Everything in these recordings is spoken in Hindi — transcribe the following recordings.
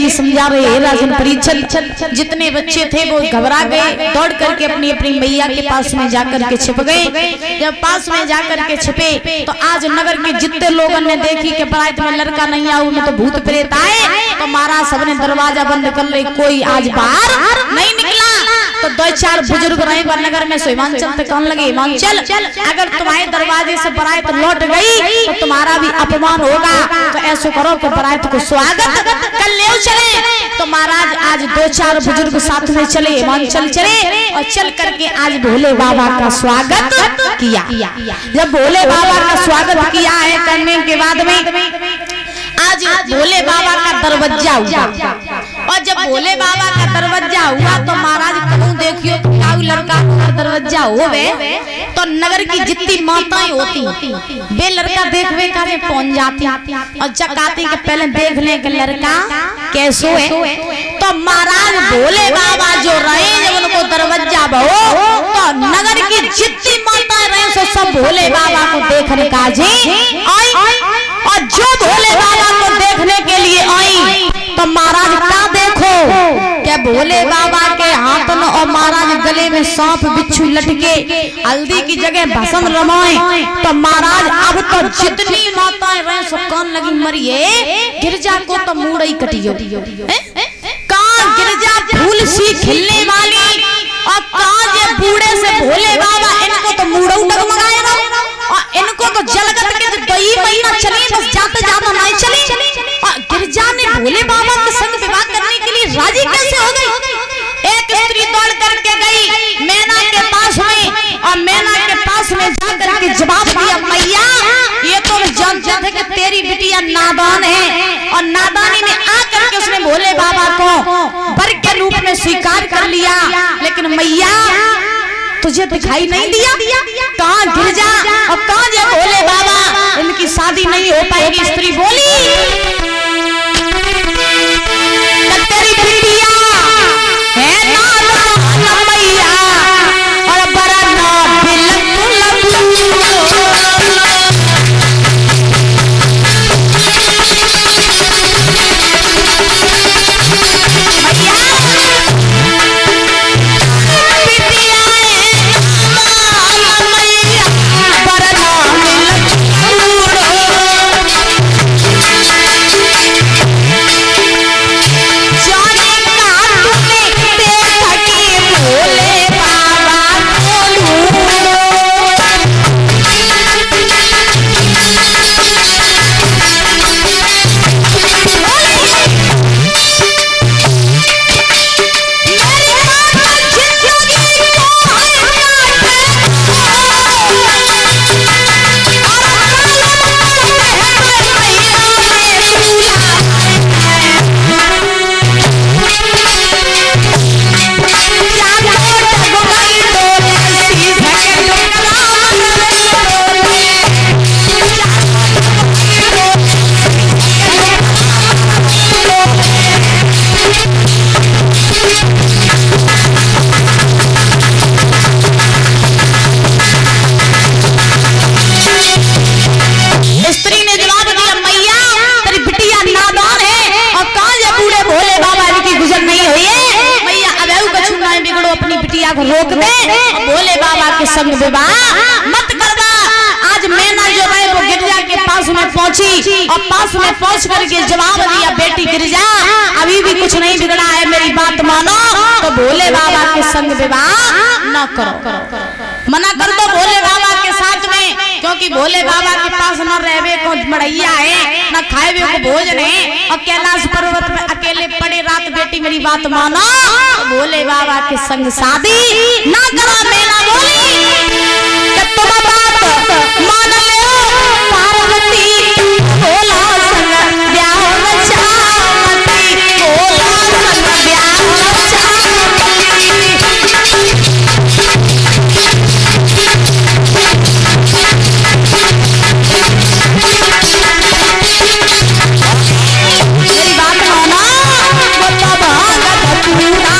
जी समझा रहे हैं राजन परीक्षित। जितने बच्चे थे वो घबरा गए, दौड़ करके अपनी अपनी मैया के पास में जाकर के छिप गए। जब पास में जाकर के छिपे तो आज नगर के जितने लोगों ने देखी कि बारात में लड़का नहीं आऊ में तो भूत प्रेत आए, तो महाराज सबने दरवाजा बंद कर ले, कोई आज बाहर नहीं निकला। तो दो चार बुजुर्ग रहे नगर में हिमांचल तो कहने लगे, हिमांचल अगर तुम्हारे दरवाजे से बारात लौट गई तो तुम्हारा भी अपमान होगा, तो ऐसा करो कि बारात को स्वागत कर ले चले। तो महाराज आज दो चार बुजुर्ग साथ में चले, हिमांचल चले और चल करके आज भोले बाबा का स्वागत किया। जब भोले बाबा का स्वागत किया है करने के बाद में आज भोले बाबा का दरवाजा हुआ, और जब भोले बाबा का दरवाजा हुआ तो महाराज कहूँ देखियो काऊ लड़का का दरवाजा होवे तो नगर की जितनी माताएं होती वे लड़का देखवे का पहुंच जाती, और जकाती के पहले देख ले कि लड़का कैसो है। तो महाराज भोले बाबा जो रहे जब उनको दरवाजा बहु तो नगर की जितनी माताएं रहे सो सब भोले बाबा को देखने का जी आई, और जो भोले बाबा को देखने के लिए आई तो महाराज क्या देखो क्या भोले बाबा के हाथ में और महाराज गले में सांप बिच्छू लटके हल्दी की जगह भस्म रमाए। तो महाराज अब तो जितनी माताएं रहे सब कान लगी मरिए गिरजा को तो मुड़ ही कटियो, कहाँ गिरजा फूल सी खिलने वाली, और कहाँ ये बूढ़े से भोले बाबा इनको तो मुड़ऊ डगमगाए रहो, और इनको तो जलगत के दही महीना चली बस जाते जाते नहीं चली। और गिरजा ने भोले बाबा के संग विवाह करने के लिए राजी कैसे हो गई? एक स्त्री दौड़ करके गई मैना के पास में, और मैना के पास में जाकर के जवाब दिया, मैया ये तो जानते थे कि तेरी बिटिया नादान है, और नादानी में आकर के उसने भोले बाबा को वर के रूप में स्वीकार कर लिया, लेकिन मैया तुझे दिखाई नहीं दिया, कहाँ गिरजा और कहाँ जा भोले बाबा, इनकी शादी नहीं हो पाएगी। स्त्री बोली तेरी बिटिया है नादान मैया और बड़ा ना रोक दे, भोले बाबा के संग विवाह मत करवा। आज मैना जो है वो गिरजा के पास में पहुंची, और पास में पहुंच करके जवाब दिया, बेटी गिरजा अभी भी कुछ नहीं बिगड़ा है, मेरी बात मानो, तो भोले बाबा के संग विवाह न करो, मना कर दो भोले बाबा के साथ में, क्योंकि भोले बाबा के पास न रहवे को मड़ैया है न खाए को भोजन है, और कैलाश पर्वत में अकेले पड़े रात, बेटी मेरी बात मानो, तो भोले बाबा के संग शादी ना करो। मैना बोली तुम बात मान लो पार्वती, भोला संग ब्याह रचावती, भोला संग ब्याह मेरी बात मानो, वो तो भागत पूरा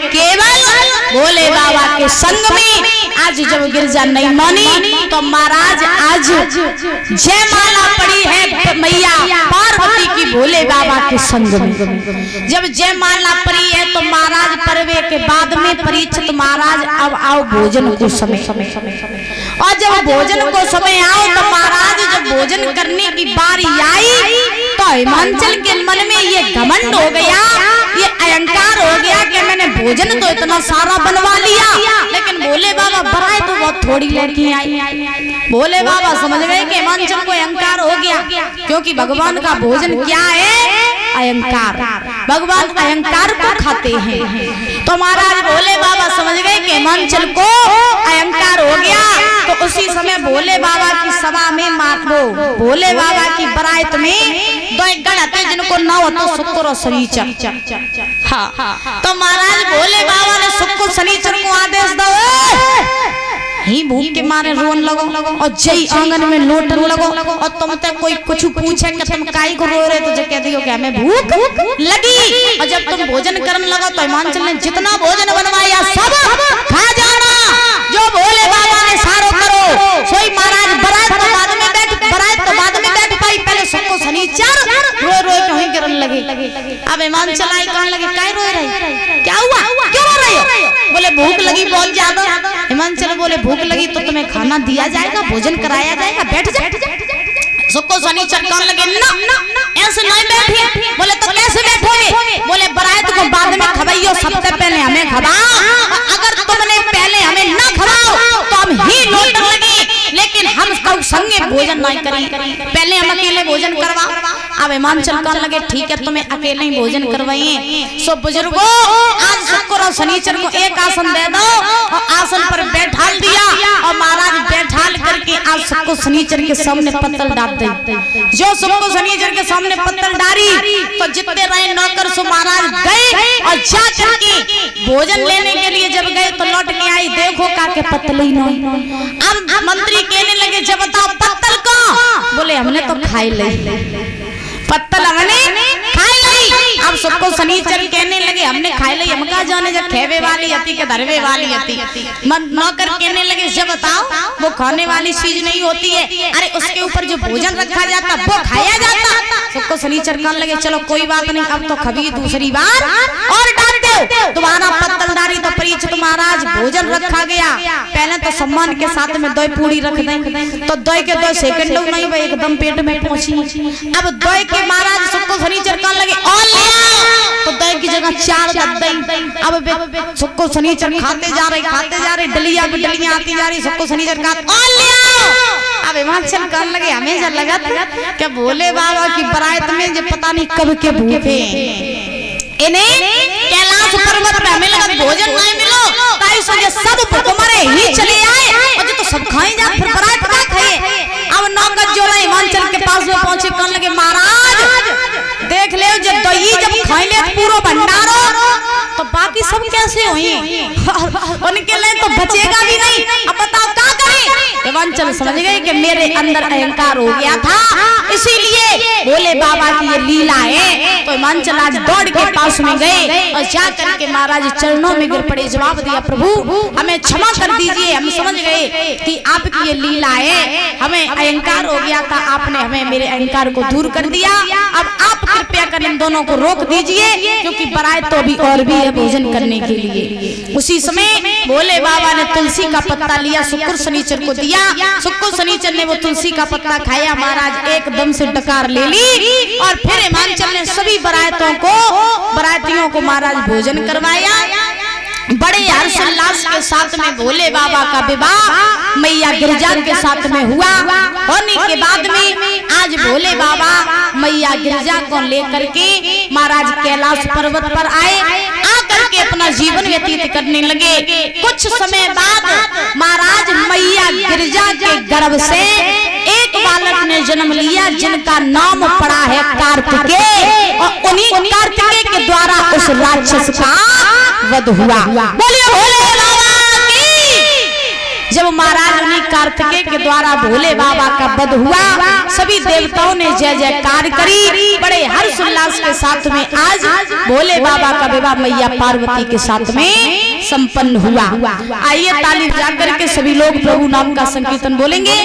केवल भोले बाबा के संग में। आज जब गिरजा नहीं मानी तो महाराज आज जयमाला पड़ी है मैया पार्वती की भोले बाबा के संग में। जब जयमाला पड़ी है तो महाराज परवे के बाद में परीक्षित महाराज अब आओ भोजन को समय। और जब भोजन को समय आओ तो महाराज जब भोजन करने की बारी आई तो हिमांचल के मन में ये घमंड हो गया, ये अहंकार हो गया कि मैंने भोजन तो इतना सारा बनवा लिया, लेकिन भोले बाबा बराए तो बहुत थोड़ी लेके आई। भोले बाबा समझ गए कि हिमांचल को अहंकार हो गया, क्योंकि भगवान का भोजन क्या है? अहंकार। भगवान अहंकार को खाते हैं। तो महाराज भोले बाबा समझ गए कि हिमांचल को अहंकार हो गया। तो उसी समय भोले बाबा की सभा में भोले बाबा की बरात में दो एक गण आते जिनको नाम होता शुक्र और शनिचर। हाँ, तो महाराज भोले बाबा ने शुक्र शनिचर को आदेश दो, ही भूख के मारे रोन लगो और जय आंगन में लोटन लगो। और तुम तक कोई कुछ पूछे कि तुम काई को रो रहे, तो जो कह दियो कि हमें भूख लगी। और जब तुम भोजन करने लगो तो हिमांचल ने जितना भोजन बनवाया सब खा जाना, जो भोले बाबा ने सारो करो। सोई महाराज बरात तो बाद में बैठ पाई, पहले सबको शनिचर रो कहीं गिरन लगे। अब हिमांचल आई कहने लगे काय रो रही, क्या हुआ, क्यों रो रही हो? बोले भूख लगी बहुत ज्यादा। हिमांचल बोले भूख लगी तो तुम्हें खाना दिया जाएगा, भोजन कराया जाएगा, बैठ जा। सबको शनिचर कहने लगे ना ऐसे नहीं बैठे। बोले तो कैसे बैठोगे? बोले बरात को बाद में खवाइयो, सबसे पहले हमें खवाओ। अगर तुमने पहले हमें न खवाओ तो हम ही लौटने लगे, लेकिन हम कब संगे भोजन नहीं करें, पहले हम अकेले भोजन करवाओ। अब हिमांचल कहने लगे ठीक है तुम्हें अकेले ही भोजन करवाइए। सो बुजुर्गो आज शुक्र और शनिचर को एक आसन दे दो, और आसन पर बैठाल दिया। और महाराज बैठाल करके आज सबको शनिचर के सामने पत्तल डाल दे। जो सबको शनिचर के सामने पत्तल डाली तो जितने रहे नौकर सो महाराज गए और जा करके भोजन लेने के लिए जब गए तो लौट के आई, देखो काके पत्तल ही नहीं। अब मंत्री कहने लगे जब बताओ पत्तल को? बोले हमने तो खाई ली, पत्तल हमने खाई ली। अब सबको शनिचर कहने लगे हमने खाई ली, हम कहा जाने जब खेवे वाली हती के धरवे वाली हती। नौकर कहने लगे जब बताओ वो खाने वाली चीज नहीं होती है, अरे उसके ऊपर जो भोजन रखा जाता वो खाया जाता। सबको शनिचर कहने लगे चलो कोई बात नहीं, अब तो कभी दूसरी बार और डाल दो। दोबारा पत्तल डाली तो परीक्षित महाराज भोजन रखा गया। पहले तो सम्मान के साथ में दो पूरी रख दें, तो दो के 2 सेकंड नहीं वो एकदम पेट में पहुंची। अब दो के महाराज सबको शनिचर कहने लगे और ले आओ, तो दो की जगह 4 दे। अब सबको शनिचर खाते जा रहे, डलिया पे डलियां आती जा रही, सबको शनिचर कहा और ले आओ। अब हिमांचल कहने लगे हमें जब लगा क्या भोले बाबा की बरात में जो पता नहीं कब के भूखे इन्हें कैलाश पर्वत पे हमें लगा भोजन नहीं मिलो, ताई सोचे सब तुम्हारे ही चले आए और तो सब खाई जा, फिर बरात का खाए। अब नौकर जो रहे हिमांचल के पास में पहुंचे कहने लगे महाराज देख ले जब दही जब खाई ले पूरा भंडारो तो बाकी सब कैसे हुई, उनके लिए तो बचेगा भी नहीं। अब बताओ क्या करें? हिमांचल समझ गए कि मेरे अंदर अहंकार हो गया था, इसीलिए भोले बाबा की ये लीला है। तो हिमांचल आज दौड़ के पास में गए और जा करके महाराज चरणों में गिर पड़े, जवाब दिया प्रभु हमें क्षमा कर दीजिए, हम समझ गए कि आपकी ये लीला है, हमें अहंकार हो गया था, आपने हमें मेरे अहंकार को दूर कर दिया। अब आप कृपया कर इन दोनों को रोक दीजिए, क्योंकि बरात तो अभी और भी है भोजन करने के लिए। उसी समय भोले बाबा ने तुलसी का पत्ता लिया, शुक्र शनिचर को दिया। शुक्र शनिचर ने वो तुलसी का पत्ता खाया, महाराज एकदम से डकार ले ली। और फिर हिमांचल ने सभी बरातियों को महाराज भोजन करवाया। बड़े हर्षोल्लास के साथ में भोले बाबा का विवाह मैया गिरजा के साथ में हुआ। होने के बाद में आज भोले बाबा मैया गिरजा को लेकर के महाराज कैलाश पर्वत पर आए, आकर के अपना जीवन व्यतीत करने लगे। कुछ समय बाद महाराज मैया गिरजा के गर्भ से एक बालक ने जन्म लिया, जिनका नाम पड़ा है कार्तिकेय, और उन्हीं कार्तिकेय के द्वारा उस राक्षस का वध हुआ। बोलिए भोले बाबा की। जब महाराज ने कार्तिकेय के द्वारा भोले बाबा का वध हुआ। सभी देवताओं ने जय जयकार करी। बड़े हर्ष उल्लास के साथ में आज भोले बाबा का विवाह मैया पार्वती के साथ में संपन्न हुआ। आइए ताली बजा करके सभी लोग प्रभु नाम का संकीर्तन बोलेंगे।